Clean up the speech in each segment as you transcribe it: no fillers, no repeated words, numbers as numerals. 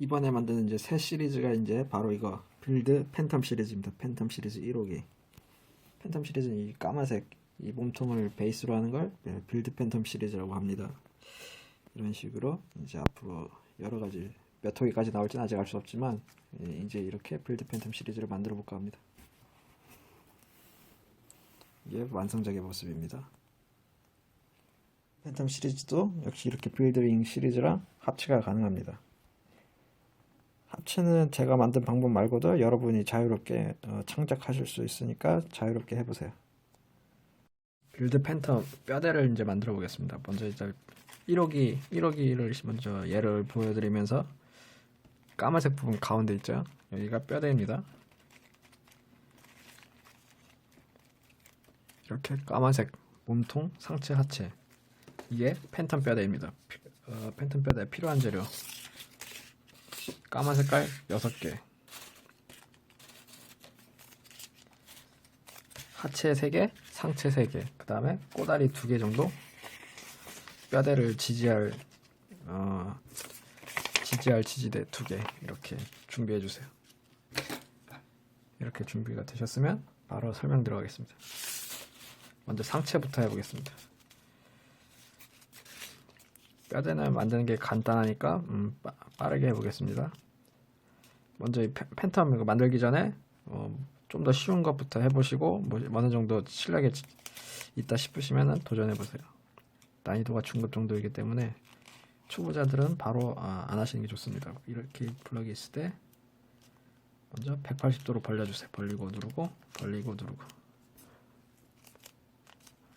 이번에 만드는 이제 새 시리즈가 이제 바로 이거 빌드 팬텀 시리즈입니다. 팬텀 시리즈 1호기. 팬텀 시리즈는 이 까만색 이 몸통을 베이스로 하는 걸 빌드 팬텀 시리즈라고 합니다. 이런 식으로 이제 앞으로 여러 가지 몇 호기까지 나올지는 아직 알 수 없지만 이제 이렇게 빌드 팬텀 시리즈를 만들어 볼까 합니다. 이게 완성작의 모습입니다. 팬텀 시리즈도 역시 이렇게 빌드윙 시리즈랑 합체가 가능합니다. 합체는 제가 만든 방법 말고도 여러분이 자유롭게 창작하실 수 있으니까 자유롭게 해보세요. 빌드 팬텀 뼈대를 이제 만들어 보겠습니다. 먼저 이제 1호기를 먼저 예를 보여드리면서 까만색 부분 가운데 있죠. 여기가 뼈대입니다. 이렇게 까만색 몸통, 상체, 하체 이게 팬텀 뼈대입니다. 팬텀 뼈대에 필요한 재료 까만 색깔 6개, 하체 3개, 상체 3개, 그 다음에 꼬다리 2개 정도 뼈대를 지지할 지지대 2개 이렇게 준비해 주세요. 이렇게 준비가 되셨으면 바로 설명 들어가겠습니다. 먼저 상체부터 해보겠습니다. 뼈대는 만드는 게 간단하니까 빠르게 해보겠습니다. 먼저 이 팬텀 만들기 전에 좀 더 쉬운 것부터 해보시고 뭐 어느 정도 실력이 있다 싶으시면 도전해보세요. 난이도가 중급 정도이기 때문에 초보자들은 바로 안 하시는 게 좋습니다. 이렇게 블럭이 있을 때 먼저 180도로 벌려주세요. 벌리고 누르고 벌리고 누르고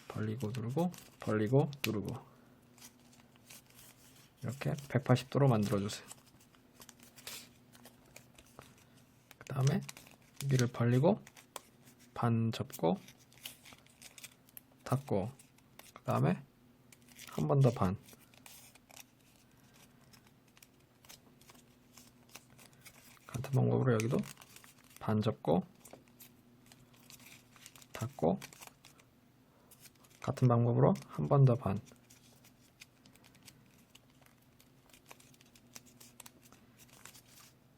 벌리고 누르고 벌리고 누르고 이렇게 180도로 만들어주세요. 그 다음에 여기를 벌리고 반 접고 닫고 그 다음에 한 번 더 반 같은 방법으로 여기도 반 접고 닫고 같은 방법으로 한 번 더 반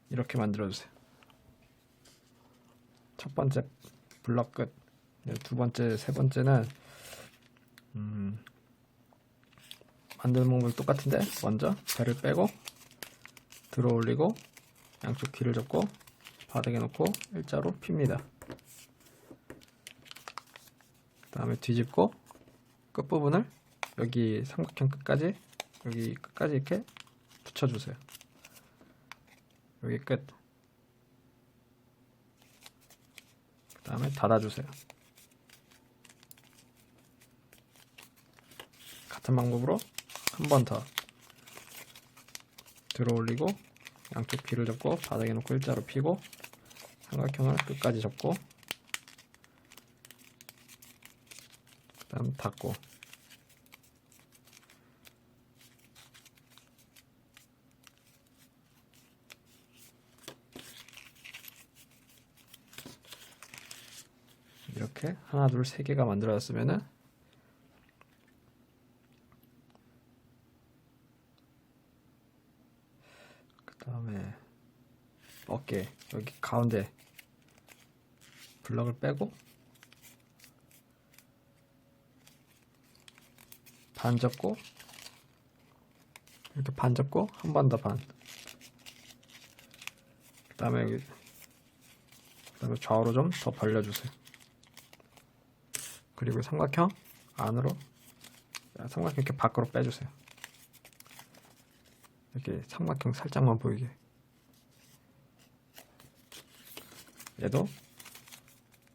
이렇게 만들어주세요. 첫 번째 블럭 끝. 두 번째, 세 번째는 만드는 방법이 똑같은데 먼저 배를 빼고 들어 올리고 양쪽 귀를 접고 바닥에 놓고 일자로 핍니다. 그 다음에 뒤집고 끝부분을 여기 삼각형 끝까지 여기 끝까지 이렇게 붙여주세요. 여기 끝. 그 다음에 닫아주세요. 같은 방법으로 한 번 더 들어 올리고 양쪽 귀를 접고 바닥에 놓고 일자로 펴고 삼각형을 끝까지 접고 그 다음 닫고 이렇게 하나 둘 세 개가 만들어졌으면은 그 다음에 어깨 여기 가운데 블럭을 빼고 반 접고 이렇게 반 접고 한 번 더 반 그 다음에 여기 그 다음에 좌우로 좀 더 벌려주세요. 그리고 삼각형 안으로 삼각형 이렇게 밖으로 빼주세요. 이렇게 삼각형 살짝만 보이게. 얘도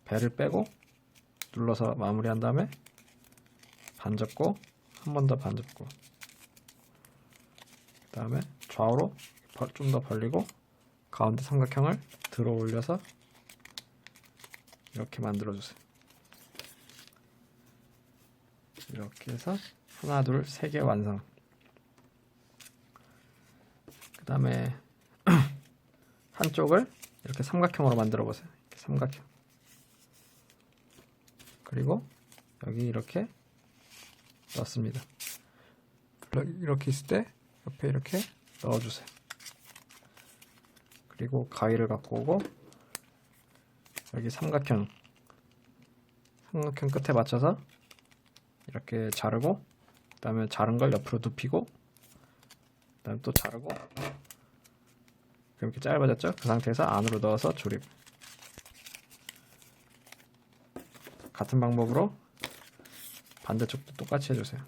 배를 빼고 눌러서 마무리한 다음에 반 접고 한 번 더 반 접고 그 다음에 좌우로 좀 더 벌리고 가운데 삼각형을 들어 올려서 이렇게 만들어 주세요. 이렇게 해서 하나 둘 세 개 완성. 그 다음에 한쪽을 이렇게 삼각형으로 만들어 보세요. 이렇게 삼각형. 그리고 여기 이렇게 넣습니다. 이렇게 있을 때 옆에 이렇게 넣어주세요. 그리고 가위를 갖고 오고 여기 삼각형 끝에 맞춰서 이렇게 자르고, 그 다음에 자른 걸 옆으로 눕히고, 그 다음에 또 자르고, 이렇게 짧아졌죠? 그 상태에서 안으로 넣어서 조립. 같은 방법으로 반대쪽도 똑같이 해주세요.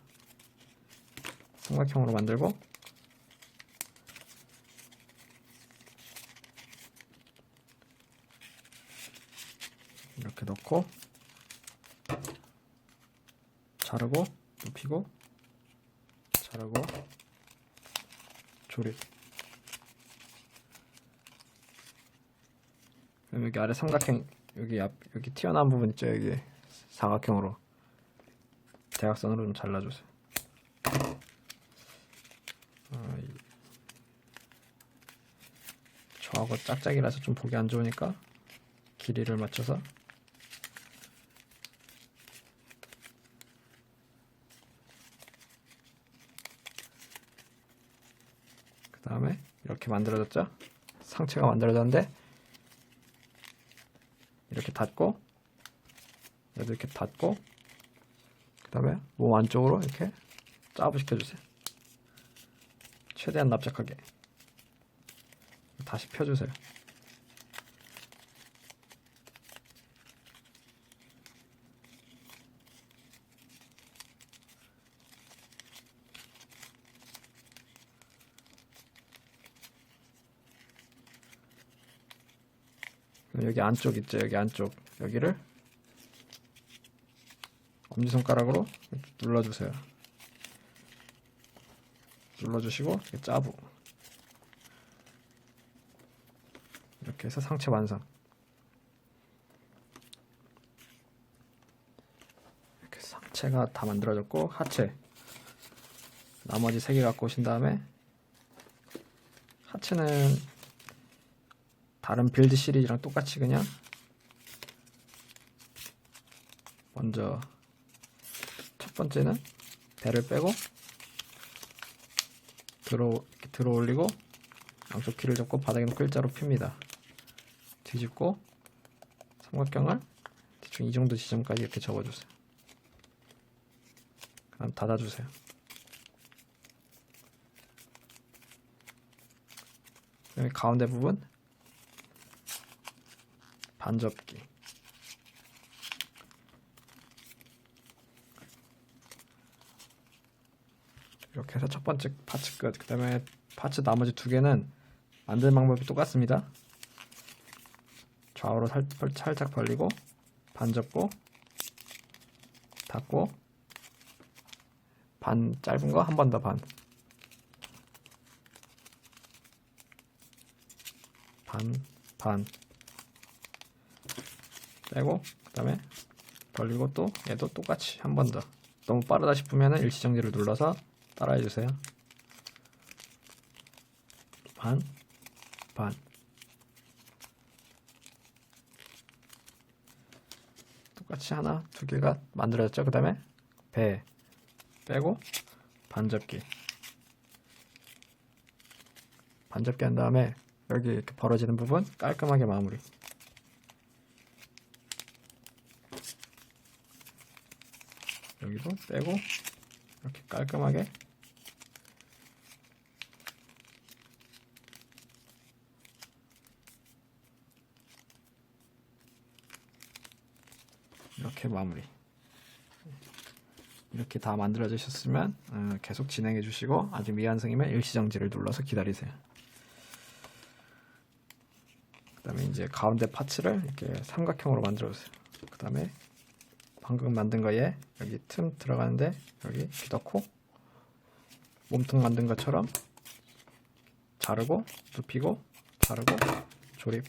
삼각형으로 만들고, 이렇게 넣고 자르고 눕히고 자르고 조립. 그럼 여기 아래 삼각형, 여기 튀어나온 부분 있죠? 여기 사각형으로 대각선으로 좀 잘라주세요. 저하고 짝짝이라서 좀 보기 안 좋으니까 길이를 맞춰서 그 다음에 이렇게 만들어졌죠? 상체가 만들어졌는데 이렇게 닫고, 얘도 이렇게 닫고, 그 다음에 몸 안쪽으로 이렇게 짜부시켜주세요. 최대한 납작하게. 다시 펴주세요. 여기 안쪽 있죠? 여기 안쪽, 여기를 엄지손가락으로 눌러주세요. 눌러주시고 이렇게 짜부. 이렇게 해서 상체 완성. 이렇게 상체가 다 만들어졌고, 하체 나머지 3개 갖고 오신 다음에, 하체는 다른 빌드 시리즈랑 똑같이 그냥 먼저 첫 번째는 배를 빼고 들어 올리고 양쪽 키를 잡고 바닥에 놓고 일자로 핍니다. 뒤집고 삼각형을 대충 이 정도 지점까지 이렇게 접어주세요. 그다음 닫아주세요. 그다음에 가운데 부분 반접기. 이렇게 해서 첫 번째 파츠 끝. 그 다음에 파츠 나머지 2개는 만드는 방법이 똑같습니다. 좌우로 살짝 벌리고 반접고 닫고, 반 짧은 거 한 번 더 반 빼고, 그 다음에 벌리고 또 얘도 똑같이 한 번 더. 너무 빠르다 싶으면 일시정지를 눌러서 따라해주세요. 반 똑같이 하나, 2개가 만들어졌죠? 그 다음에 배 빼고 반접기 한 다음에 여기 이렇게 벌어지는 부분 깔끔하게 마무리. 여기도 빼고 이렇게 깔끔하게 이렇게 마무리. 이렇게 다 만들어지셨으면 계속 진행해 주시고, 아직 미완성이면 일시정지를 눌러서 기다리세요. 그 다음에 이제 가운데 파츠를 이렇게 삼각형으로 만들어 주세요. 그 다음에 방금 만든 거에 여기 틈 들어가는데 여기 넣고 몸통 만든 것처럼 자르고 눕히고 자르고 조립.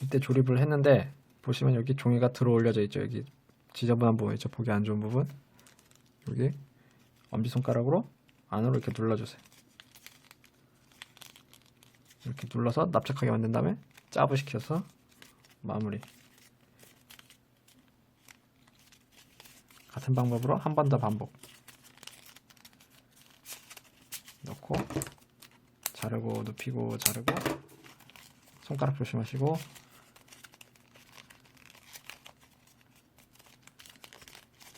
이때 조립을 했는데 보시면 여기 종이가 들어 올려져 있죠. 여기 지저분한 부분 있죠. 보기 안 좋은 부분. 여기 엄지손가락으로 안으로 이렇게 눌러주세요. 이렇게 눌러서 납작하게 만든 다음에 짜부시켜서 마무리. 같은 방법으로 한 번 더 반복. 넣고 자르고 눕히고 자르고 손가락 조심하시고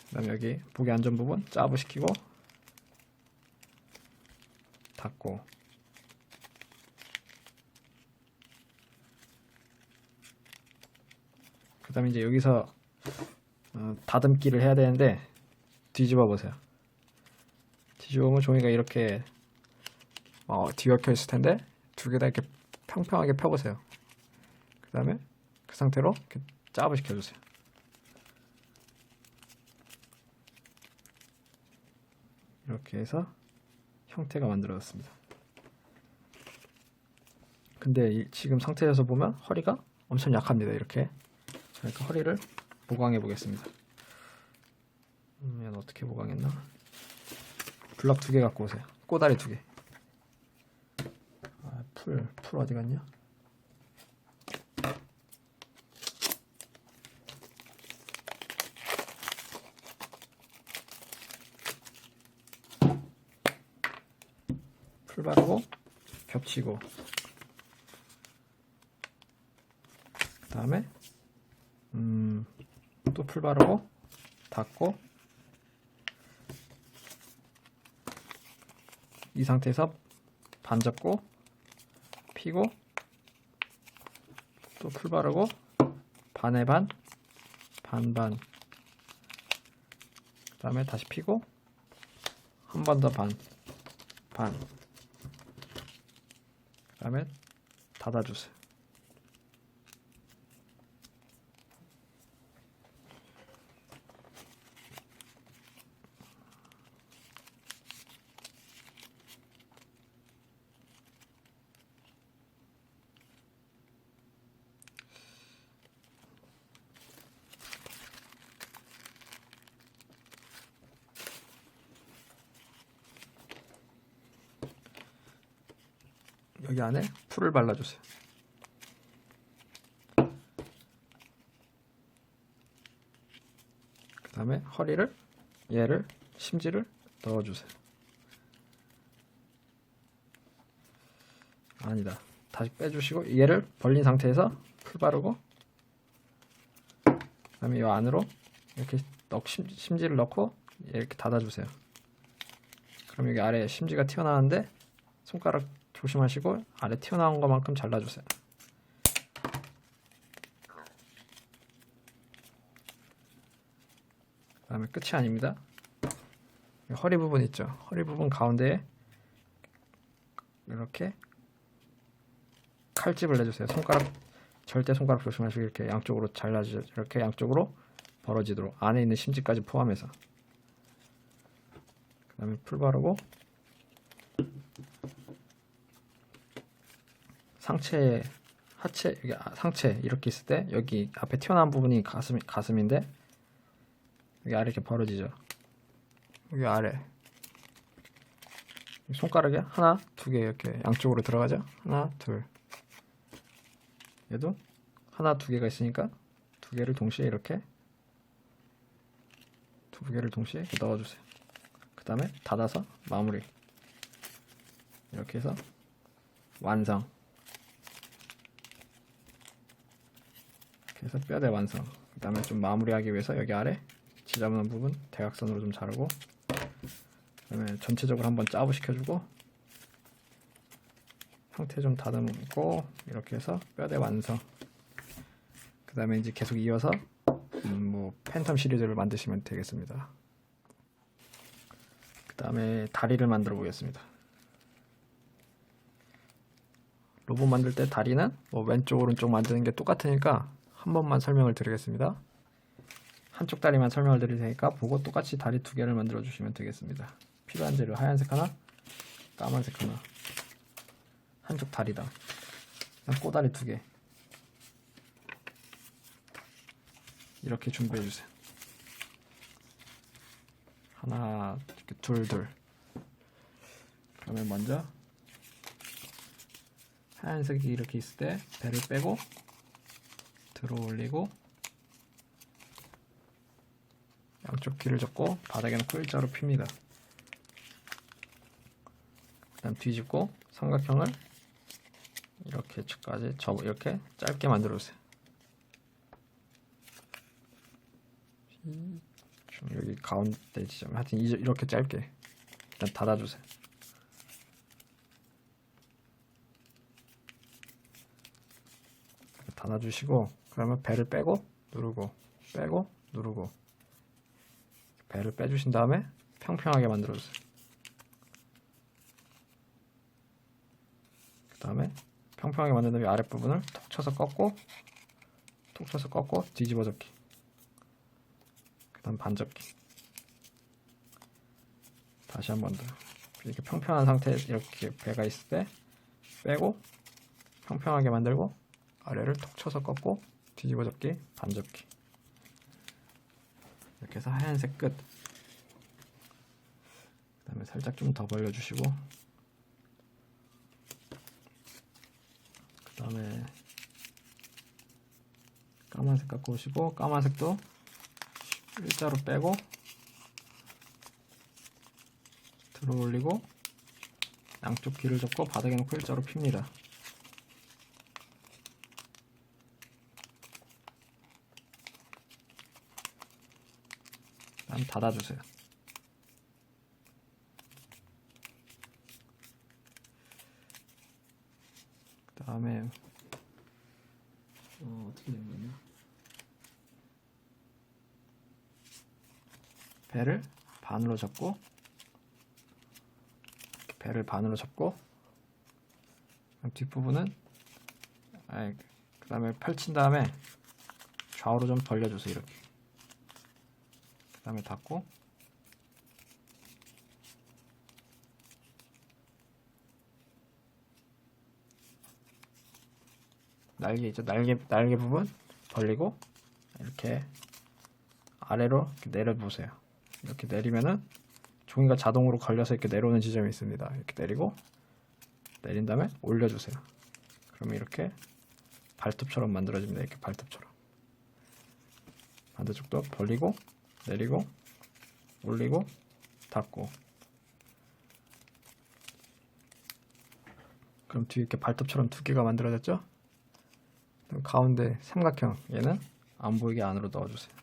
그다음에 여기 보기 안전 부분 짜부시키고 닫고 그 다음에 이제 여기서 다듬기를 해야 되는데 뒤집어 보세요. 뒤집어 보면 종이가 이렇게 뒤엉켜 있을 텐데 두 개 다 이렇게 평평하게 펴보세요. 그 다음에 그 상태로 이렇게 짜부 시켜주세요. 이렇게 해서 형태가 만들어졌습니다. 근데 지금 상태에서 보면 허리가 엄청 약합니다. 이렇게 그러니까 허리를 보강해 보겠습니다. 얘는 어떻게 보강했나? 블럭 2개 갖고 오세요. 꼬다리 2개. 풀 어디 갔냐? 풀 바르고 겹치고 그 다음에 또 풀 바르고 닫고 이 상태에서 반 접고 피고 또 풀 바르고 반에 반 반반 그 다음에 다시 피고 한 번 더 반 그 다음에 닫아주세요. 여기 안에 풀을 발라주세요. 그 다음에 허리를 얘를 심지를 넣어주세요. 아니다. 다시 빼주시고 얘를 벌린 상태에서 풀 바르고 그 다음에 이 안으로 이렇게 심지를 넣고 이렇게 닫아주세요. 그럼 여기 아래 심지가 튀어나왔는데 손가락 조심하시고 아래 튀어나온 것만큼 잘라주세요. 그 다음에 끝이 아닙니다. 허리 부분 있죠? 허리 부분 가운데에 이렇게 칼집을 내주세요. 절대 손가락 조심하시고 이렇게 양쪽으로 잘라주세요. 이렇게 양쪽으로 벌어지도록 안에 있는 심지까지 포함해서 그 다음에 풀 바르고 상체, 하체, 여기 상체 이렇게 있을 때 여기 앞에 튀어나온 부분이 가슴인데 여기 아래 이렇게 벌어지죠. 여기 아래 손가락에 하나, 두 개 이렇게 양쪽으로 들어가죠. 하나, 둘. 얘도 하나, 두 개가 있으니까 두 개를 동시에 이렇게 넣어주세요. 그 다음에 닫아서 마무리. 이렇게 해서 완성. 이렇게 해서 뼈대 완성. 그 다음에 좀 마무리하기 위해서 여기 아래 지저분한 부분 대각선으로 좀 자르고 그 다음에 전체적으로 한번 짜부 시켜주고 형태 좀 다듬고 이렇게 해서 뼈대 완성. 그 다음에 이제 계속 이어서 뭐 팬텀 시리즈를 만드시면 되겠습니다. 그 다음에 다리를 만들어 보겠습니다. 로봇 만들 때 다리는 뭐 왼쪽 오른쪽 만드는 게 똑같으니까 한 번만 설명을 드리겠습니다. 한쪽 다리만 설명을 드릴 테니까 보고 똑같이 다리 2개를 만들어 주시면 되겠습니다. 필요한 재료 하얀색 하나, 까만색 하나. 한쪽 다리당 꼬다리 2개 이렇게 준비해 주세요. 하나, 이렇게 둘. 그러면 먼저 하얀색이 이렇게 있을 때 배를 빼고 들어 올리고 양쪽 귀를 접고 바닥에 놓고 일자로 핍니다. 그 다음 뒤집고 삼각형을 이렇게 까지 이렇게 짧게 만들어 주세요. 여기 가운데 지점 하여튼 이렇게 짧게 일단 닫아주세요. 닫아주시고 그러면 배를 빼고 누르고 빼고 누르고 배를 빼주신 다음에 평평하게 만들어주세요. 그 다음에 평평하게 만든 다음에 아랫부분을 톡 쳐서 꺾고 뒤집어 접기, 그 다음 반접기, 다시 한 번 더. 이렇게 평평한 상태에 이렇게 배가 있을 때 빼고 평평하게 만들고 아래를 톡 쳐서 꺾고 뒤집어 접기, 반접기. 이렇게 해서 하얀색 끝. 그 다음에 살짝 좀 더 벌려주시고, 그 다음에 까만색 갖고 오시고, 까만색도 일자로 빼고 들어 올리고 양쪽 귀를 접고 바닥에 놓고 일자로 핍니다. 다음 닫아주세요. 그 다음에 어떻게 된 거냐? 배를 반으로 접고 뒷부분은 그 다음에 펼친 다음에 좌우로 좀 벌려주세요. 이렇게. 그 다음에 닫고 날개 있죠? 날개 부분 벌리고 이렇게 아래로 이렇게 내려보세요. 이렇게 내리면은 종이가 자동으로 걸려서 이렇게 내려오는 지점이 있습니다. 이렇게 내리고 내린 다음에 올려주세요. 그러면 이렇게 발톱처럼 만들어집니다. 이렇게 발톱처럼. 반대쪽도 벌리고 내리고 올리고 닫고. 그럼 뒤에 이렇게 발톱처럼 두 개가 만들어졌죠? 그럼 가운데 삼각형 얘는 안 보이게 안으로 넣어주세요.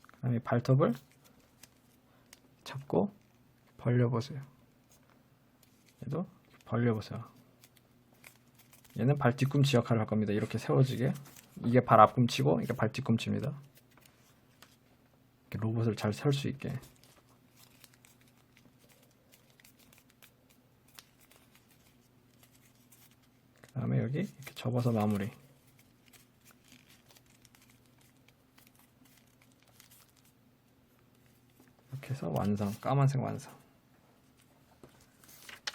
그 다음에 발톱을 잡고 벌려보세요. 얘도 벌려보세요. 얘는 발 뒤꿈치 역할을 할 겁니다. 이렇게 세워지게. 이게 발 앞꿈치고 이게 발 뒤꿈치입니다. 이렇게 로봇을 잘 세울 수 있게. 그 다음에 여기 이렇게 접어서 마무리. 이렇게 해서 완성. 까만색 완성.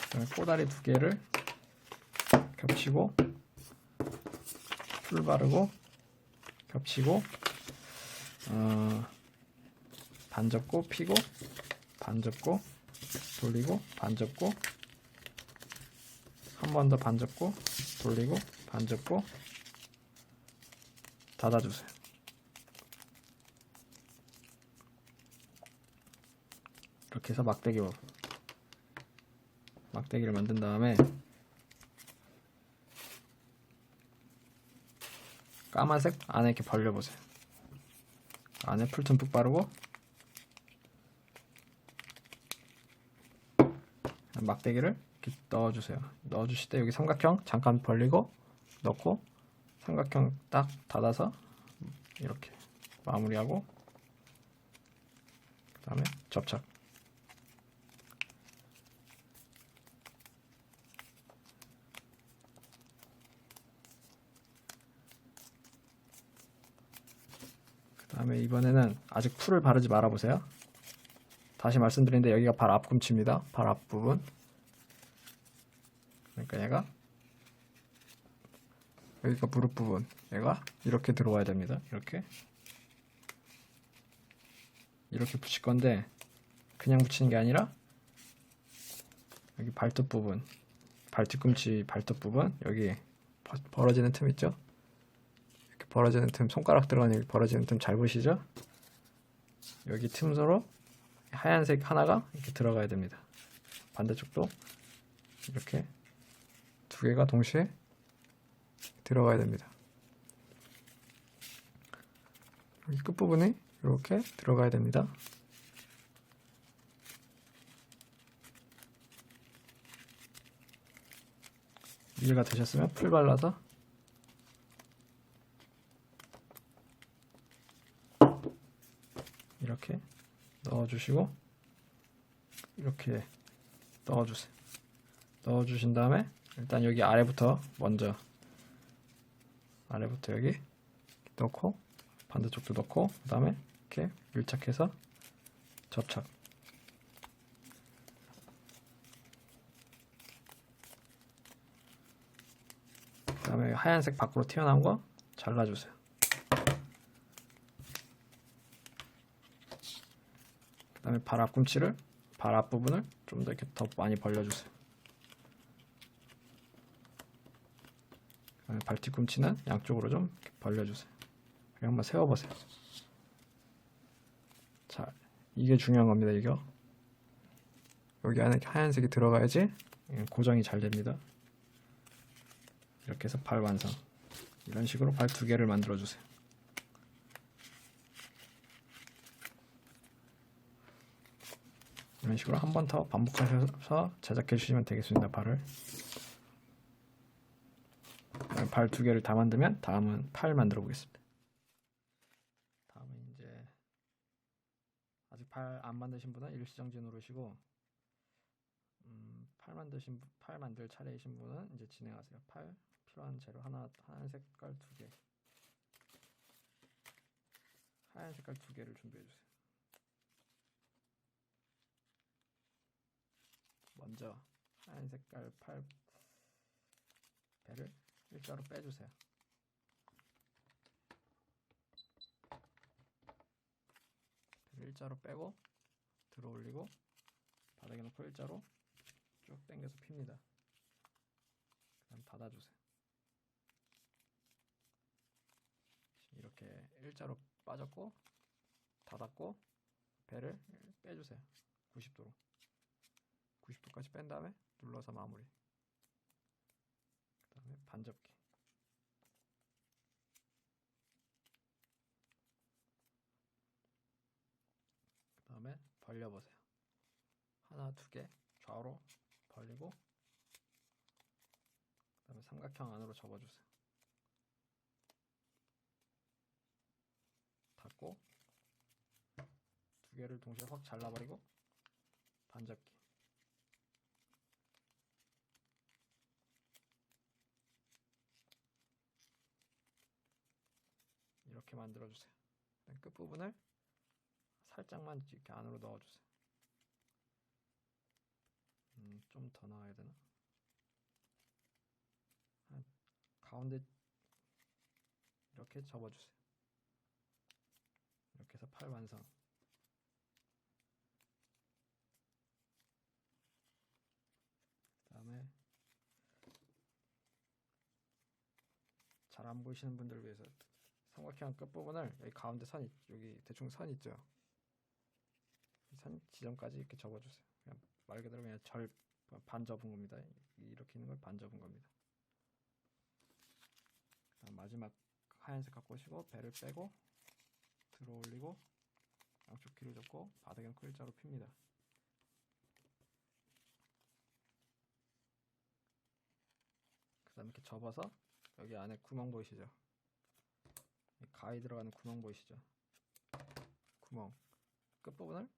그다음에 꼬다리 두 개를 겹치고 풀 바르고 겹치고 반 접고 피고 반 접고 돌리고 반 접고 한 번 더 반 접고 돌리고 반 접고 닫아주세요. 이렇게 해서 막대기를 만든 다음에 까만색 안에 이렇게 벌려보세요. 안에 풀 듬뿍 바르고 막대기를 이렇게 넣어주세요. 넣어주실 때 여기 삼각형 잠깐 벌리고 넣고 삼각형 딱 닫아서 이렇게 마무리하고 그 다음에 접착. 그 다음에 이번에는 아직 풀을 바르지 말아 보세요. 다시 말씀드리는데 여기가 발 앞꿈치입니다. 발 앞부분. 그러니까 얘가 여기가 무릎 부분. 얘가 이렇게 들어와야 됩니다. 이렇게 붙일 건데 그냥 붙이는 게 아니라 여기 발톱 부분, 발 뒤꿈치 발톱 부분, 여기 벌어지는 틈 있죠? 이렇게 벌어지는 틈, 손가락 들어가는 여기 벌어지는 틈 잘 보시죠? 여기 틈으로 하얀색 하나가 이렇게 들어가야 됩니다. 반대쪽도 이렇게 두 개가 동시에 들어가야 됩니다. 여기 끝부분에 이렇게 들어가야 됩니다. 이해가 되셨으면 풀 발라서 이렇게 넣어주시고 이렇게 넣어주세요. 넣어주신 다음에 일단 여기 아래부터 먼저 여기 넣고 반대쪽도 넣고 그 다음에 이렇게 밀착해서 접착. 그 다음에 하얀색 밖으로 튀어나온 거 잘라주세요. 그 다음에 발 앞꿈치를 발 앞부분을 좀 더 이렇게 더 많이 벌려주세요. 그 다음에 발 뒤꿈치는 양쪽으로 좀 이렇게 벌려주세요. 한번 세워보세요. 자, 이게 중요한 겁니다. 이거 여기 안에 하얀색이 들어가야지 고정이 잘 됩니다. 이렇게 해서 발 완성. 이런 식으로 발 두 개를 만들어 주세요. 이런 식으로 한 번 더 반복하셔서 제작해 주시면 되겠습니다. 발을. 발 두 개를 다 만들면 다음은 팔 만들어 보겠습니다. 다음은 이제 아직 팔 안 만드신 분은 일시정지 누르시고 팔 만들 차례이신 분은 이제 진행하세요. 팔 필요한 재료 하얀 색깔 두 개, 하얀 색깔 두 개를 준비해 주세요. 먼저 하얀 색깔 팔 배를 일자로 빼주세요. 배를 일자로 빼고 들어 올리고 바닥에 놓고 일자로 쭉 당겨서 핍니다. 그다음 닫아주세요. 이렇게 일자로 빠졌고 닫았고 배를 빼주세요. 90도까지 뺀 다음에 눌러서 마무리. 그 다음에 반접기. 그 다음에 벌려보세요. 하나, 두 개 좌우로 벌리고 그 다음에 삼각형 안으로 접어주세요. 닫고 두 개를 동시에 확 잘라버리고 반접기. 이렇게 만들어주세요. 끝부분을 살짝만 이렇게 안으로 넣어주세요. 좀 더 나와야 되나? 가운데 이렇게 접어주세요. 이렇게 해서 팔 완성. 그 다음에 잘 안 보이시는 분들을 위해서 삼각형 끝부분을 여기 가운데 여기 대충 선 있죠? 선 지점까지 이렇게 접어주세요. 그냥 말 그대로 그냥 반 접은 겁니다. 이렇게 있는 걸 반 접은 겁니다. 그다음 마지막 하얀색 갖고 오시고 배를 빼고 들어 올리고 양쪽 귀를 접고 바닥에 놓고 일자로 핍니다. 그 다음 이렇게 접어서 여기 안에 구멍 보이시죠? 가위 들어가는 구멍 보이시죠? 구멍 끝부분을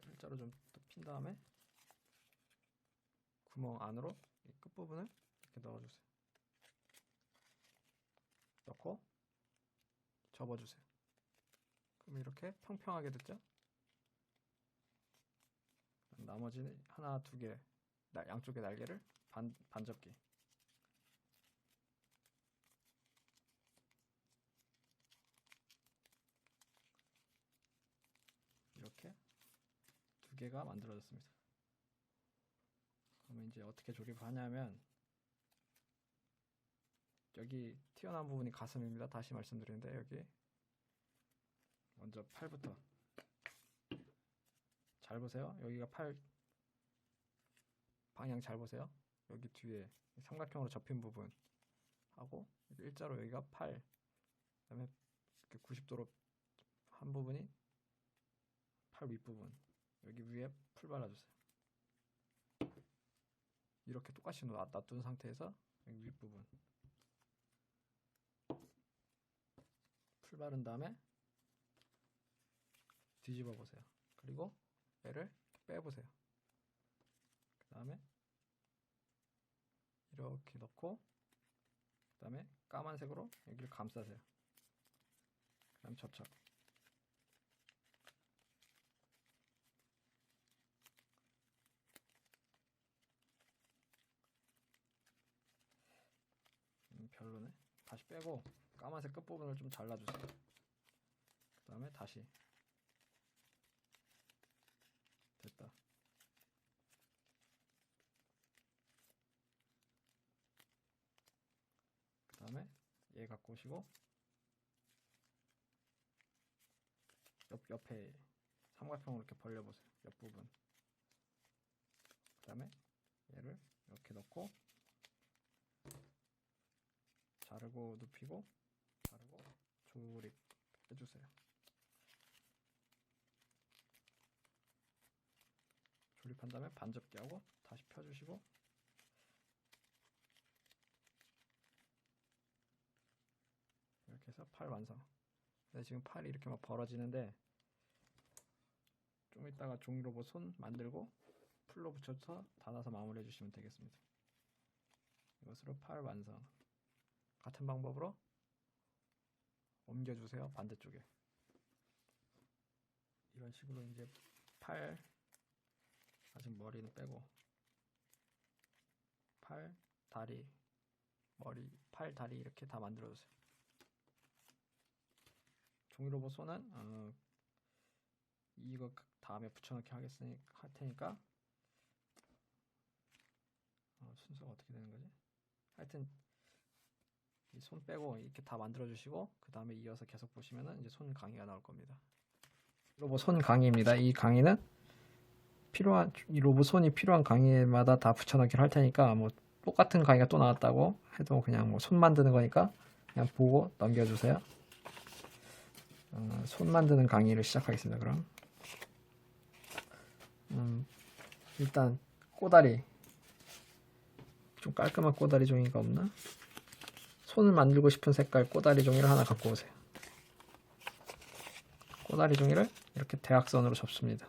일자로 좀 핀 다음에 구멍 안으로 이 끝부분을 이렇게 넣어주세요. 넣고 접어주세요. 그럼 이렇게 평평하게 됐죠? 나머지 하나, 두 개 양쪽의 날개를 반접기. 이렇게 두 개가 만들어졌습니다. 그러면 이제 어떻게 조립을 하냐면 여기 튀어나온 부분이 가슴입니다. 다시 말씀드리는데 여기 먼저 팔부터 잘 보세요. 여기가 팔 방향 잘 보세요. 여기 뒤에 삼각형으로 접힌 부분 하고 일자로 여기가 팔, 그다음에 이렇게 90도로 한 부분이 팔 윗부분, 여기 위에 풀 발라주세요. 이렇게 똑같이 놔둔 상태에서 여기 윗부분 풀 바른 다음에 뒤집어 보세요. 그리고 얘를 빼보세요. 그 다음에 이렇게 넣고 그 다음에 까만색으로 여기를 감싸세요. 그 다음 접착. 별로네. 다시 빼고 까만색 끝부분을 좀 잘라주세요. 그 다음에 다시. 됐다. 그 다음에 얘 갖고 오시고 옆에 삼각형으로 이렇게 벌려보세요. 옆부분. 그 다음에 얘를 이렇게 넣고 자르고 눕히고 자르고 조립 해주세요. 조립한 다음에 반접기 하고 다시 펴주시고 이렇게 해서 팔 완성. 근데 지금 팔이 이렇게 막 벌어지는데 좀 이따가 종이로 뭐 손 만들고 풀로 붙여서 닫아서 마무리 해주시면 되겠습니다. 이것으로 팔 완성. 같은 방법으로 옮겨주세요. 반대쪽에. 이런 식으로 이제 팔, 아직 머리는 빼고 팔, 다리, 머리, 팔, 다리 이렇게 다 만들어주세요. 종이로봇 손은 이거 다음에 붙여넣기 할 테니까 순서가 어떻게 되는 거지? 하여튼 이 손 빼고 이렇게 다 만들어 주시고 그 다음에 이어서 계속 보시면은 이제 손 강의가 나올 겁니다. 로봇 손 강의입니다. 이 강의는 이 로봇 손이 필요한 강의마다 다 붙여넣기를 할 테니까 뭐 똑같은 강의가 또 나왔다고 해도 그냥 뭐 손 만드는 거니까 그냥 보고 넘겨주세요. 손 만드는 강의를 시작하겠습니다. 그럼 일단 꼬다리, 좀 깔끔한 꼬다리 종이가 없나? 손을 만들고 싶은 색깔 꼬다리 종이를 하나 갖고 오세요. 꼬다리 종이를 이렇게 대각선으로 접습니다.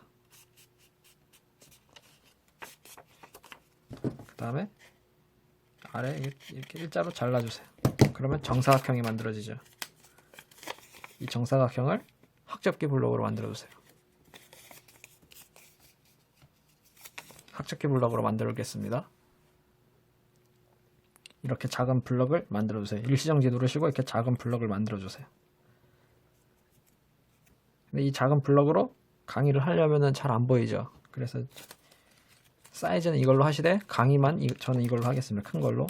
그 다음에 아래 이렇게 일자로 잘라주세요. 그러면 정사각형이 만들어지죠. 이 정사각형을 학접기 블록으로 만들어주세요. 학접기 블록으로 만들겠습니다. 이렇게 작은 블럭을 만들어주세요. 일시정지 누르시고 이렇게 작은 블럭을 만들어주세요. 근데 이 작은 블럭으로 강의를 하려면은 잘 안 보이죠. 그래서 사이즈는 이걸로 하시되 강의만 저는 이걸로 하겠습니다. 큰 걸로.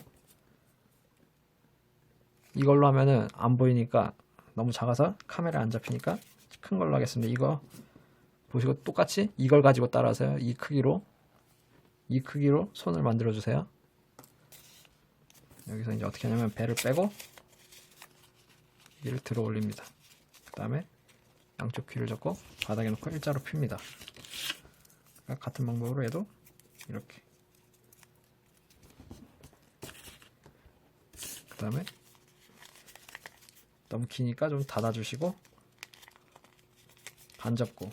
이걸로 하면은 안 보이니까 너무 작아서 카메라에 안 잡히니까 큰 걸로 하겠습니다. 이거 보시고 똑같이 이걸 가지고 따라서요. 이 크기로 손을 만들어 주세요. 여기서 이제 어떻게 하냐면 배를 빼고 얘를 들어 올립니다. 그 다음에 양쪽 귀를 잡고 바닥에 놓고 일자로 핍니다. 같은 방법으로 해도 이렇게. 그 다음에 너무 기니까 좀 닫아주시고 반 접고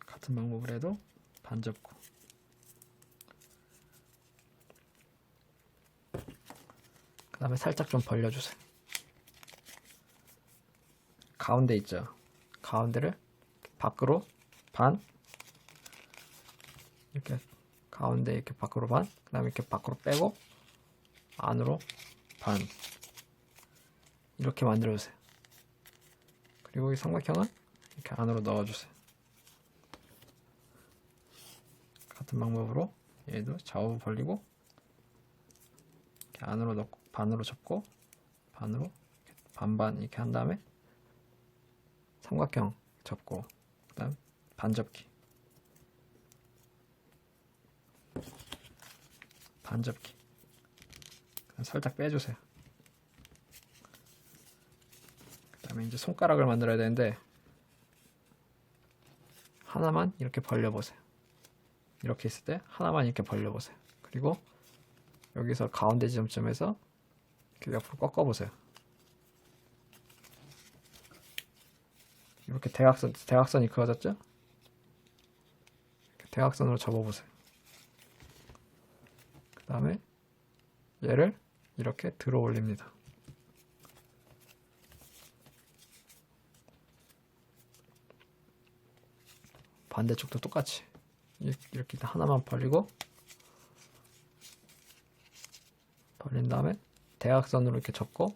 같은 방법으로 해도 반 접고 그 다음에 살짝 좀 벌려주세요. 가운데 있죠. 가운데를 밖으로 반, 이렇게 가운데 이렇게 밖으로 반, 그 다음에 이렇게 밖으로 빼고 안으로 반, 이렇게 만들어주세요. 그리고 이 삼각형은 이렇게 안으로 넣어주세요. 같은 방법으로 얘도 좌우 벌리고 이렇게 안으로 넣고 반으로 접고 반으로 반반 이렇게 한 다음에 삼각형 접고 그 다음 반접기 그다음 살짝 빼주세요. 그 다음에 이제 손가락을 만들어야 되는데 하나만 이렇게 벌려보세요. 이렇게 있을 때 하나만 이렇게 벌려보세요. 그리고 여기서 가운데 지점점에서 이렇게 옆으로 꺾어보세요. 이렇게 대각선이 그어졌죠? 대각선으로 접어보세요. 그 다음에 얘를 이렇게 들어 올립니다. 반대쪽도 똑같이 이렇게 하나만 벌린 다음에 대각선으로 이렇게 접고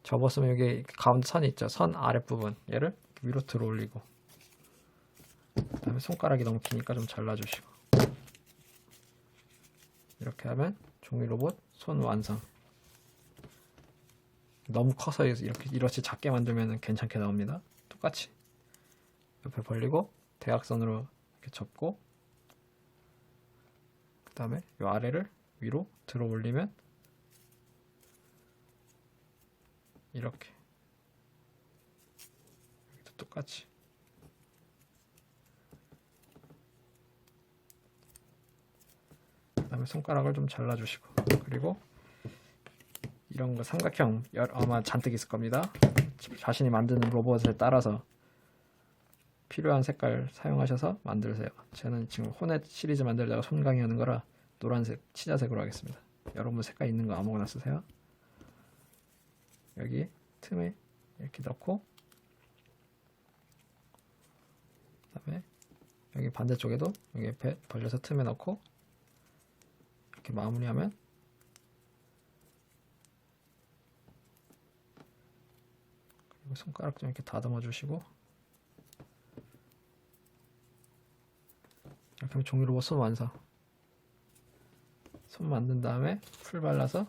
접었으면 여기 가운데 선이 있죠. 선 아랫부분 얘를 위로 들어 올리고 그 다음에 손가락이 너무 기니까 좀 잘라주시고 이렇게 하면 종이 로봇 손 완성. 너무 커서 이렇게 작게 만들면 괜찮게 나옵니다. 똑같이 옆에 벌리고 대각선으로 이렇게 접고 그 다음에 이 아래를 위로 들어 올리면 이렇게 여기도 똑같이 그 다음에 손가락을 좀 잘라주시고 그리고 이런 거 삼각형 아마 잔뜩 있을 겁니다. 자신이 만드는 로봇에 따라서 필요한 색깔 사용하셔서 만드세요. 저는 지금 호넷 시리즈 만들다가 손 강의하는 거라 노란색 치자색으로 하겠습니다. 여러분 색깔 있는 거 아무거나 쓰세요. 여기 틈에 이렇게 넣고 그 다음에 여기 반대쪽에도 여기 옆에 벌려서 틈에 넣고 이렇게 마무리하면 그리고 손가락 좀 이렇게 다듬어 주시고 이렇게 하면 종이 로봇 손 완성. 손 만든 다음에 풀 발라서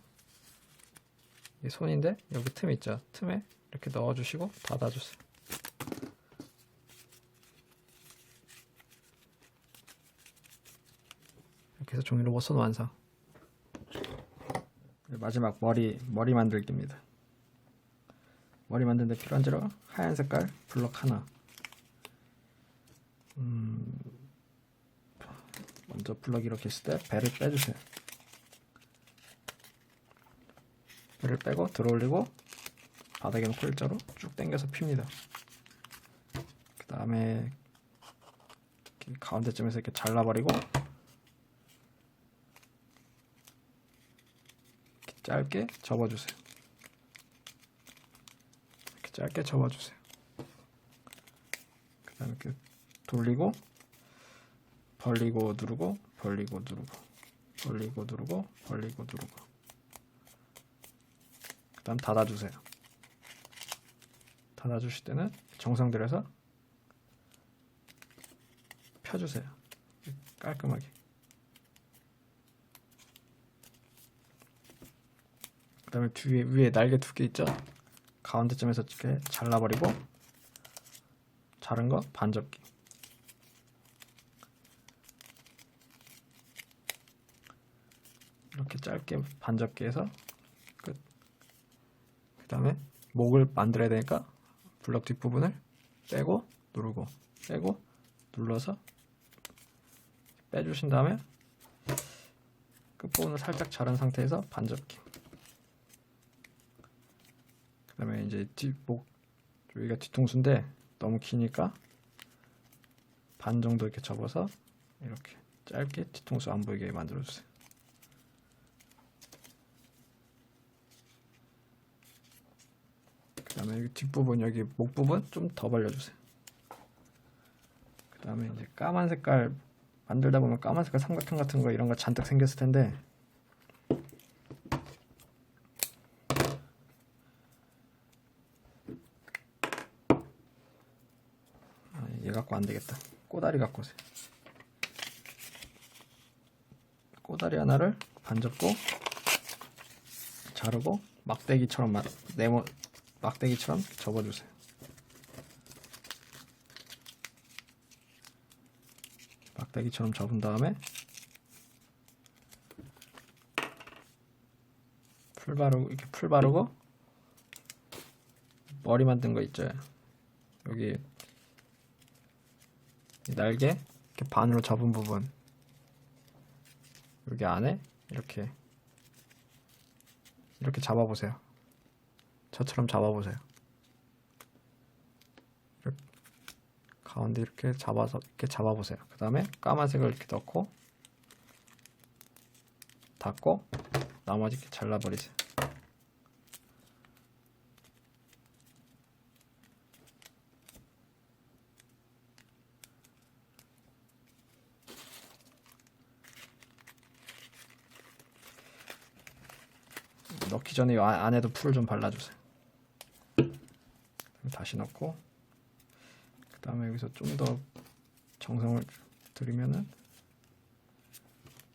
이 손인데 여기 틈 있죠. 틈에 이렇게 넣어주시고 닫아주세요. 이렇게 해서 종이 로봇 손 완성. 마지막 머리 만들기입니다. 머리 만드는 데 필요한 재료 하얀 색깔 블럭 하나. 먼저 블럭 이렇게 있을 때 배를 빼주세요. 배를 빼고 들어 올리고 바닥에 놓고 일자로 쭉 당겨서 핍니다. 그 다음에 가운데쯤에서 이렇게 잘라버리고 이렇게 짧게 접어주세요. 이렇게 짧게 접어주세요. 그 다음에 이렇게 돌리고 벌리고 누르고 벌리고 누르고 벌리고 누르고 벌리고 누르고 그 다음 닫아주세요. 닫아주실 때는 정성 들여서 펴주세요. 깔끔하게. 그 다음에 위에 날개 2개 있죠? 가운데쯤에서 이렇게 잘라버리고 자른 거 반접기. 이렇게 짧게 반접기해서 끝. 그 다음에 목을 만들어야 되니까 블럭 뒷부분을 빼고 누르고 빼고 눌러서 빼주신 다음에 끝부분을 살짝 자른 상태에서 반접기. 그 다음에 이제 목 여기가 뒤통수인데 너무 기니까 반 정도 이렇게 접어서 이렇게 짧게 뒤통수 안 보이게 만들어주세요. 그 다음에 여기 뒷부분 여기 목 부분 좀 더 벌려주세요. 그 다음에 이제 까만 색깔 만들다 보면 까만 색깔 삼각형 같은 거 이런 거 잔뜩 생겼을 텐데 얘 갖고 안 되겠다. 꼬다리 갖고 오세요. 꼬다리 하나를 반접고 자르고 막대기처럼 막대기처럼 접어주세요. 막대기처럼 접은 다음에 풀 바르고 머리 만든 거 있죠? 여기 날개 이렇게 반으로 접은 부분 여기 안에 이렇게 잡아보세요. 저처럼 잡아보세요. 이렇게 가운데 이렇게 잡아보세요. 그 다음에 까만색을 이렇게 넣고 닫고 나머지 이렇게 잘라버리세요. 넣기 전에 이 안에도 풀을 좀 발라주세요. 다시 넣고 그 다음에 여기서 좀 더 정성을 들이면은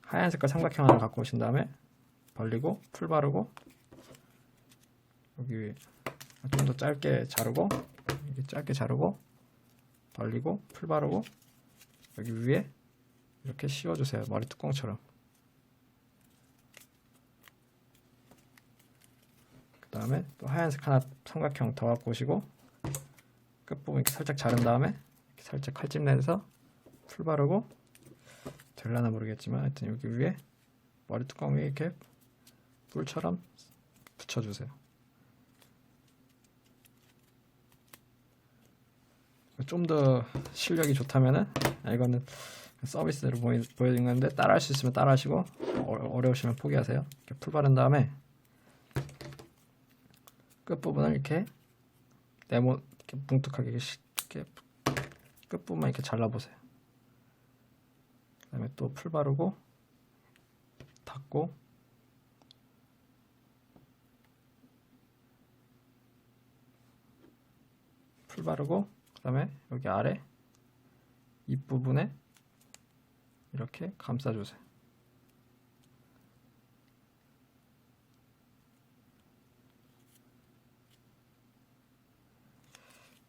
하얀 색깔 삼각형 하나 갖고 오신 다음에 벌리고 풀 바르고 여기 좀 더 짧게 자르고 이렇게 짧게 자르고 벌리고 풀 바르고 여기 위에 이렇게 씌워주세요. 머리 뚜껑처럼. 그 다음에 또 하얀색 하나 삼각형 더 갖고 오시고 끝부분 이렇게 살짝 자른 다음에 이렇게 살짝 칼집 내서 풀 바르고 될라나 모르겠지만 하여튼 여기 위에 머리 뚜껑 위에 이렇게 뿔처럼 붙여주세요. 좀 더 실력이 좋다면은 이거는 서비스로 보여드린 건데 따라할 수 있으면 따라하시고 어려우시면 포기하세요. 이렇게 풀 바른 다음에 끝부분을 이렇게 이렇게 뭉툭하게 이렇게 끝부분만 이렇게 잘라보세요. 그 다음에 또 풀 바르고 닫고 풀 바르고 그 다음에 여기 아래 입부분에 이렇게 감싸주세요.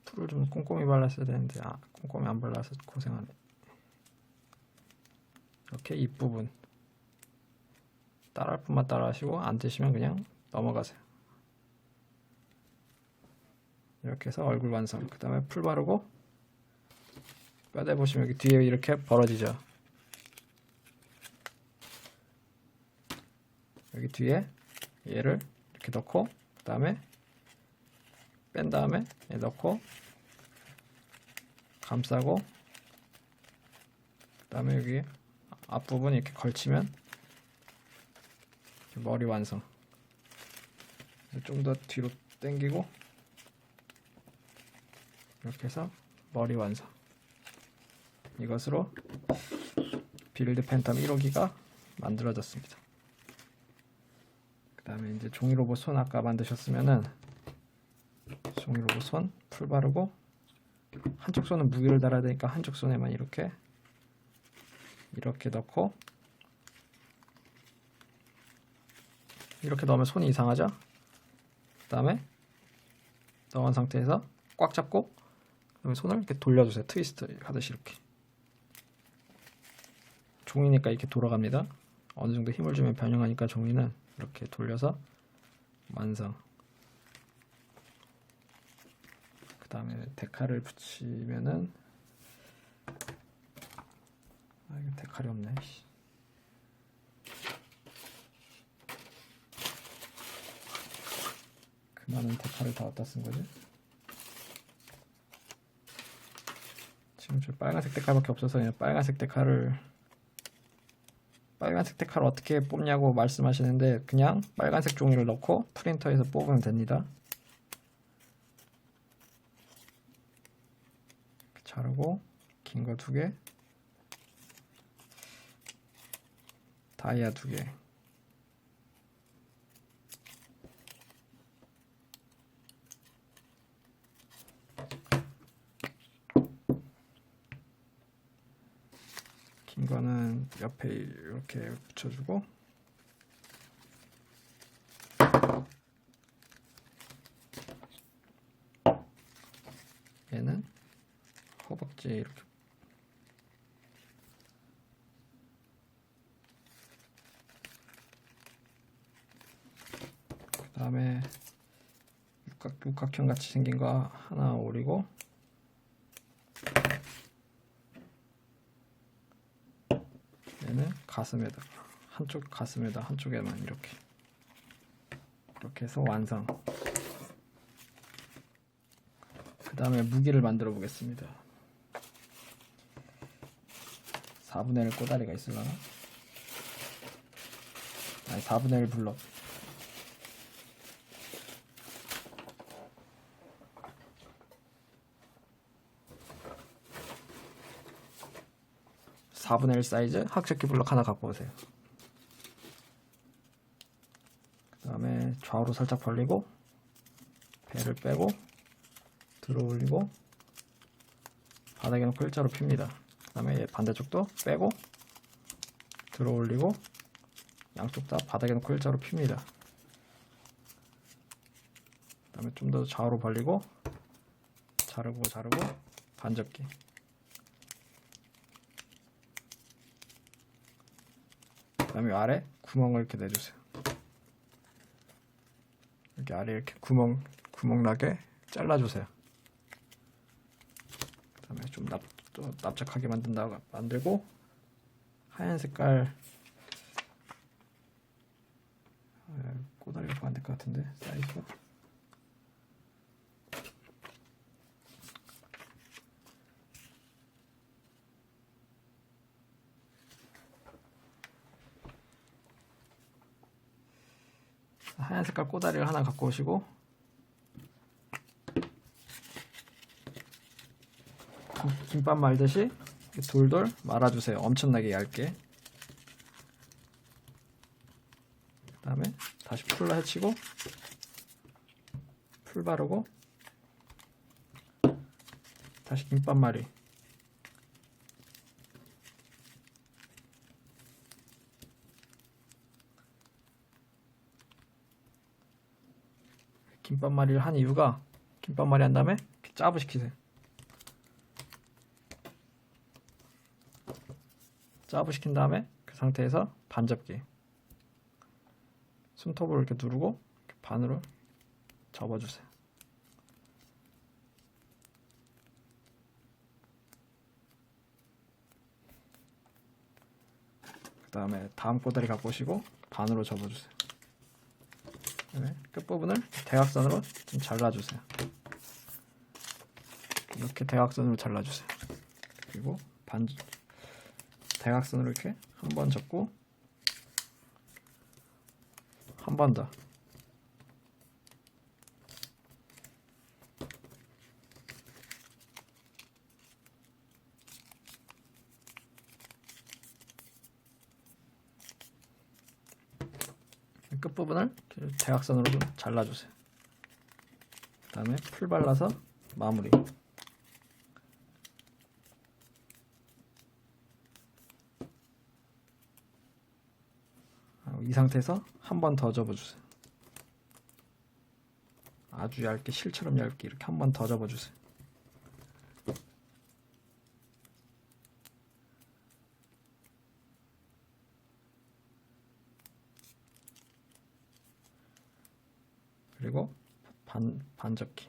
풀을 좀 꼼꼼히 발랐어야 되는데 꼼꼼히 안 발라서 고생하네. 이렇게 입부분 따라할 분만 따라하시고 안 되시면 그냥 넘어가세요. 이렇게 해서 얼굴 완성. 그 다음에 풀 바르고 뼈대 보시면 여기 뒤에 이렇게 벌어지죠. 여기 뒤에 얘를 이렇게 넣고 그 다음에 뺀 다음에 얘 넣고 감싸고 그 다음에 여기 앞부분 이렇게 걸치면 머리 완성. 좀 더 뒤로 당기고 이렇게 해서 머리 완성. 이것으로 빌드 팬텀 1호기가 만들어졌습니다. 그 다음에 이제 종이 로봇 손 아까 만드셨으면은 종이 로봇 손 풀 바르고 한쪽 손은 무게를 달아야 되니까 한쪽 손에만 이렇게 넣고 이렇게 넣으면 손이 이상하죠? 그 다음에 넣은 상태에서 꽉 잡고 그다음에 손을 이렇게 돌려주세요. 트위스트 하듯이 이렇게. 종이니까 이렇게 돌아갑니다. 어느 정도 힘을 주면 변형하니까 종이는 이렇게 돌려서 완성. 그 다음에 데칼을 붙이면은 이거 데칼이 없네. 그 많은 데칼을 다 어디다 쓴 거지? 지금 저 빨간색 데칼밖에 없어서 그냥 빨간색 데칼을 어떻게 뽑냐고 말씀하시는데 그냥 빨간색 종이를 넣고 프린터에서 뽑으면 됩니다. 자르고 긴 거 2개, 다이아 2개. 긴 거는 옆에 이렇게 붙여주고, 얘는 허벅지에 이렇게 그 다음에 육각형 같이 생긴 거 하나 오리고, 얘는 가슴에다 한쪽에만 이렇게 해서 완성. 그 다음에 무기를 만들어 보겠습니다. 4분의 1 꼬다리가 있으려나? 아니 4분의 1 블럭. (4분의 1) 사이즈 학접기 블럭 하나 갖고 오세요. 그 다음에 좌우로 살짝 벌리고 배를 빼고 들어 올리고 바닥에 놓고 일자로 핍니다. 그 다음에 반대쪽도 빼고 들어 올리고 양쪽 다 바닥에 놓고 일자로 핍니다. 그 다음에 좀 더 좌우로 벌리고 자르고 반접기. 그 다음에 아래 구멍을 이렇게 내주세요. 이렇게 아래 이렇게 구멍 나게 잘라주세요. 그 다음에 좀 납작하게 만들고 하얀 색깔 꼬다리가 안 될 것 같은데 사이즈가. 하얀 색깔 꼬다리를 하나 갖고 오시고 김밥 말듯이 돌돌 말아주세요. 엄청나게 얇게. 그 다음에 다시 풀로 헤치고 풀 바르고 다시 김밥 말이. 김밥말이를 한 이유가 김밥말이 한 다음에 이렇게 짜부시키세요. 짜부시킨 다음에 그 상태에서 반접기. 손톱으로 이렇게 누르고 이렇게 반으로 접어주세요. 그 다음에 다음 꼬다리 갖고 오시고 반으로 접어주세요. 끝부분을 대각선으로 좀 잘라주세요. 이렇게 대각선으로 잘라주세요. 그리고 대각선으로 이렇게 한 번 접고 한 번 더. 끝부분을 대각선으로 잘라주세요. 그 다음에 풀 발라서 마무리. 이 상태에서 한 번 더 접어주세요. 아주 얇게, 실처럼 얇게 이렇게 한 번 더 접어주세요. 그리고 반접기.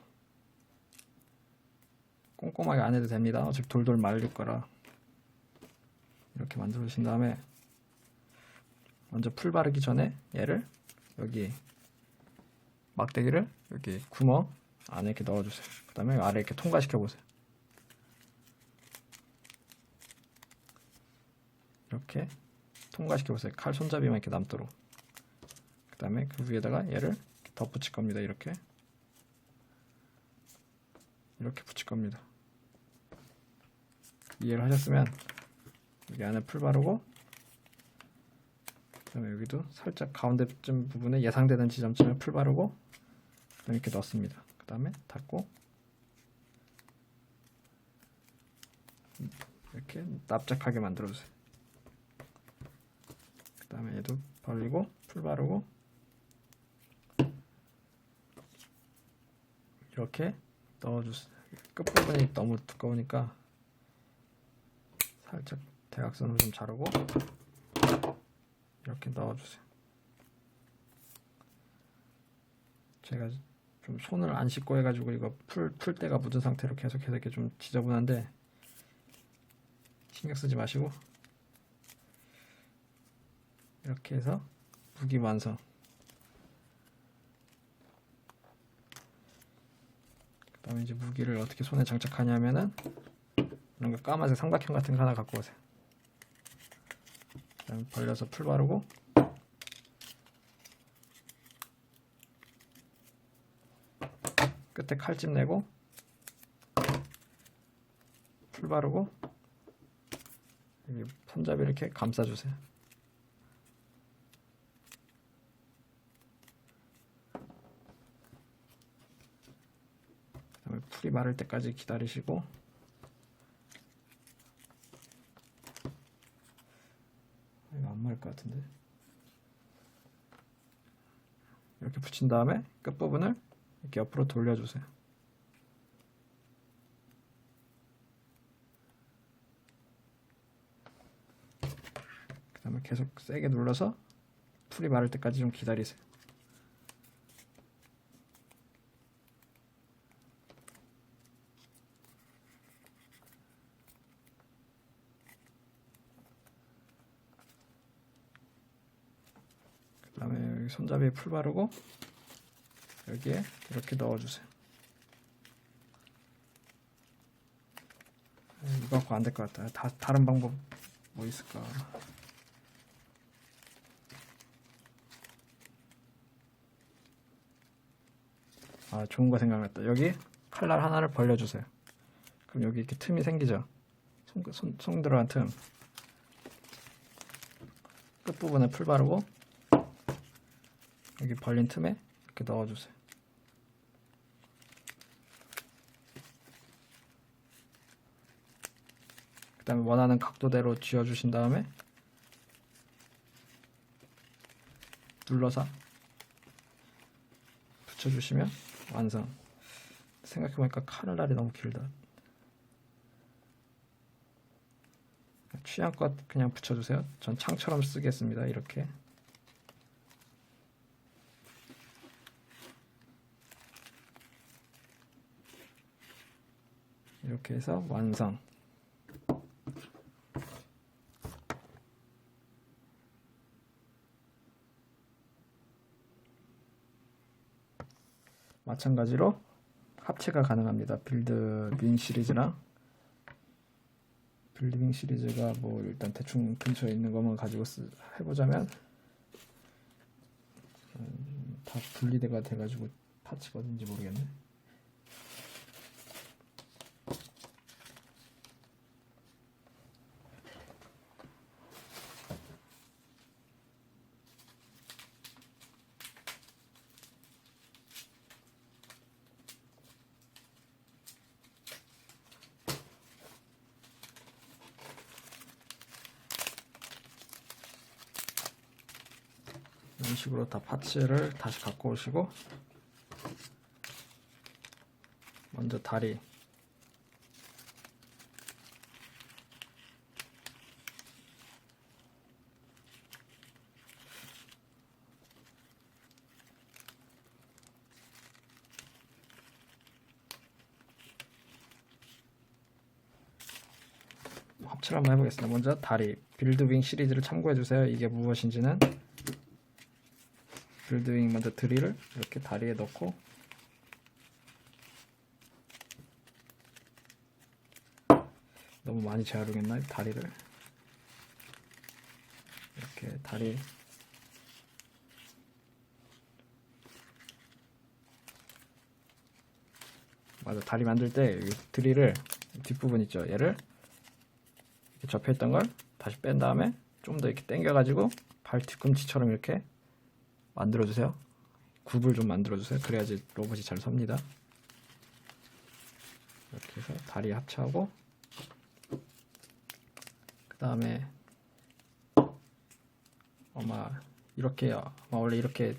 꼼꼼하게 안 해도 됩니다. 어차피 돌돌 말릴 거라. 이렇게 만들어 주신 다음에 먼저 풀 바르기 전에 얘를 여기 막대기를 여기 구멍 안에 이렇게 넣어주세요. 그 다음에 아래 이렇게 통과시켜 보세요. 이렇게 통과시켜 보세요. 칼 손잡이만 이렇게 남도록. 그 다음에 그 위에다가 얘를 덧붙일 겁니다. 이렇게 붙일 겁니다. 이해를 하셨으면 여기 안에 풀 바르고, 그 다음에 여기도 살짝 가운데쯤 부분에 예상되는 지점쯤에 풀 바르고 이렇게 넣습니다. 그 다음에 닫고 이렇게 납작하게 만들어주세요. 벌리고 풀 바르고 이렇게 넣어주세요. 끝부분이 너무 두꺼우니까 살짝 대각선으로 좀 자르고 이렇게 넣어주세요. 제가 좀 손을 안 씻고 해가지고 이거 풀 때가 묻은 상태로 계속해서 이렇게 좀 지저분한데 신경 쓰지 마시고 이렇게 해서 무기 완성. 그 다음에 이제 무기를 어떻게 손에 장착하냐면은 이런 거 까만색 삼각형 같은 거 하나 갖고 오세요. 그 다음에 벌려서 풀 바르고 끝에 칼집 내고 풀 바르고 여기 손잡이 이렇게 감싸주세요. 그 다음에 풀이 마를 때까지 기다리시고 이거 안 마를 것 같은데 이렇게 붙인 다음에 끝부분을 이렇게 옆으로 돌려주세요. 그 다음에 계속 세게 눌러서 풀이 마를 때까지 좀 기다리세요. 그 다음에 여기 손잡이에 풀 바르고 여기에 이렇게 넣어주세요. 이거 갖고 안 될 것 같다. 다른 방법 뭐 있을까? 아, 좋은 거 생각났다. 여기 칼날 하나를 벌려주세요. 그럼 여기 이렇게 틈이 생기죠? 송 들어간 틈. 끝부분에 풀 바르고 여기 벌린 틈에 이렇게 넣어주세요. 그 다음에 원하는 각도대로 쥐어주신 다음에 눌러서 붙여주시면 완성. 생각해보니까 칼날이 너무 길다. 취향껏 그냥 붙여주세요. 전 창처럼 쓰겠습니다. 이렇게. 이렇게 해서 완성. 마찬가지로 합체가 가능합니다. 빌드윙 시리즈랑 빌드윙 시리즈가 뭐 일단 대충 근처에 있는 것만 가지고 해보자면 다 분리가 돼가지고 파츠가 어딘지 모르겠네. 이런 식으로 다 파츠를 다시 갖고 오시고 먼저 다리 합체를 한번 해보겠습니다. 먼저 다리 빌드윙 시리즈를 참고해주세요. 이게 무엇인지는 빌드윙 먼저 드릴을 이렇게 다리에 넣고 너무 많이 재활용했나요? 다리를 이렇게 다리 맞아. 다리 만들 때 드릴을 뒷부분 있죠? 얘를 이렇게 접혀있던 걸 다시 뺀 다음에 좀 더 이렇게 당겨 가지고 발 뒤꿈치처럼 이렇게 만들어주세요. 굽을 좀 만들어주세요. 그래야지 로봇이 잘 섭니다. 이렇게 해서 다리 합체하고 그 다음에 아마 이렇게 아마 원래 이렇게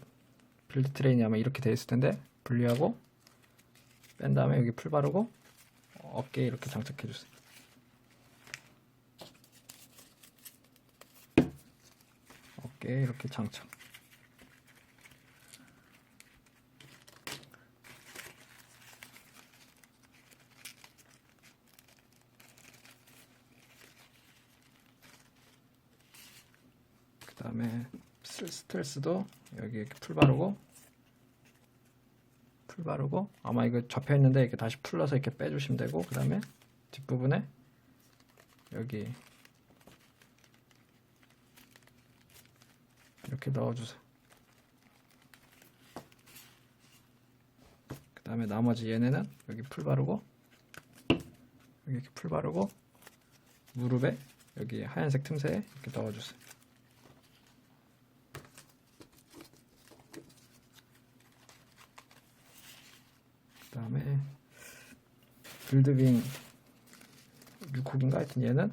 빌드 트레인이 아마 이렇게 되어 있을 텐데 분리하고 뺀 다음에 여기 풀 바르고 어깨에 이렇게 장착해 주세요. 어깨에 이렇게 장착. 그 다음에 스텔스도 여기 이렇게 풀 바르고 아마 이거 접혀 있는데 이렇게 다시 풀러서 이렇게 빼주시면 되고, 그 다음에 뒷부분에 여기 이렇게 넣어주세요. 그 다음에 나머지 얘네는 여기 풀 바르고 여기 이렇게 풀 바르고 무릎에 여기 하얀색 틈새에 이렇게 넣어주세요. 그 다음에 빌드윙 6호기인가 하여튼 얘는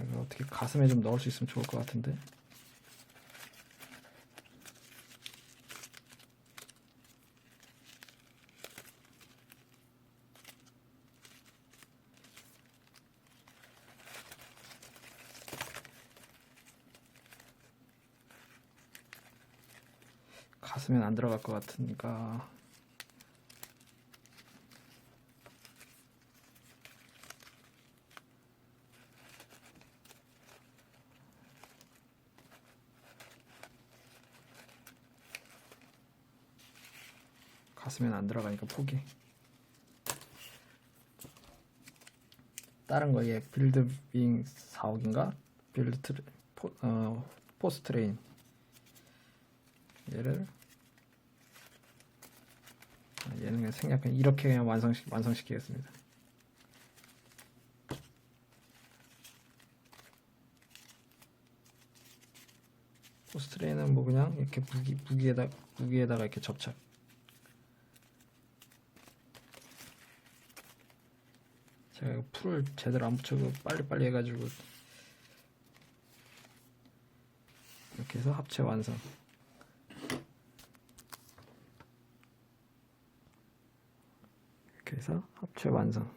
이거 어떻게 가슴에 좀 넣을 수 있으면 좋을 것 같은데, 가슴엔 안 들어갈 것 같으니까 가슴엔 안 들어가니까 포기. 다른 거에 빌드윙 4호기인가 포스 트레인 얘는 그냥 생략 이렇게 그냥 완성시키겠습니다. 포스 트레인은 뭐 그냥 이렇게 무기에다가 이렇게 접착. 제가 이거 풀을 제대로 안 붙여서 빨리빨리 해가지고 이렇게 해서 합체 완성. 이렇게 해서 합체 완성.